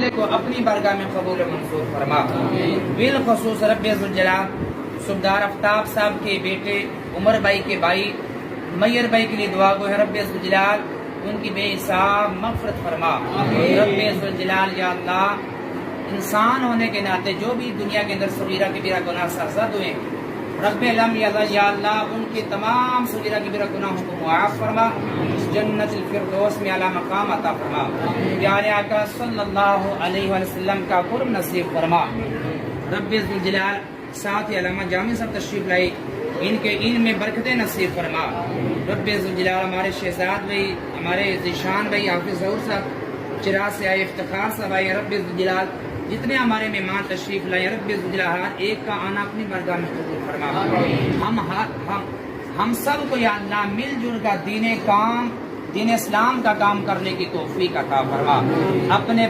عمل کو اپنی بارگاہ میں قبول و منظور فرما۔ بالخصوص رب ذوالجلال صبحدار آفتاب صاحب کے بیٹے عمر بھائی کے بھائی میئر بھائی کے لیے دعا گو ہے رب ذوالجلال ان کی بے حساب مغفرت فرما۔ رب ذوالجلال یا اللہ انسان ہونے کے ناطے جو بھی دنیا کے اندر صغیرہ کبیرہ گناہ سرزد ہوئے رب علم یا اللہ ان کے تمام صغیرہ کبیرہ گناہوں کو معاف فرما، جنت الفردوس میں اعلیٰ مقام عطا فرما، پیارے آقا صلی اللہ علیہ وسلم کا قرب نصیب فرما۔ رب ذوالجلال ساتھ ہی علامہ جامع صاحب تشریف لائی، ان کے علم میں برکتیں نصیب فرما۔ رب ذوالجلال ہمارے شہزاد بھائی، ہمارے ذیشان بھائی حافظ ظہور صاحب چراغ سے آئے، افتخار صاحب آئے، رب ذوالجلال جتنے ہمارے مہمان تشریف لائے رب ذوالجلال ہر ایک کا آنا اپنی بارگاہ میں قبول فرما۔ ہم سب کو یا اللہ مل جل کر دین اسلام کا کام کرنے کی توفیق عطا فرما، اپنے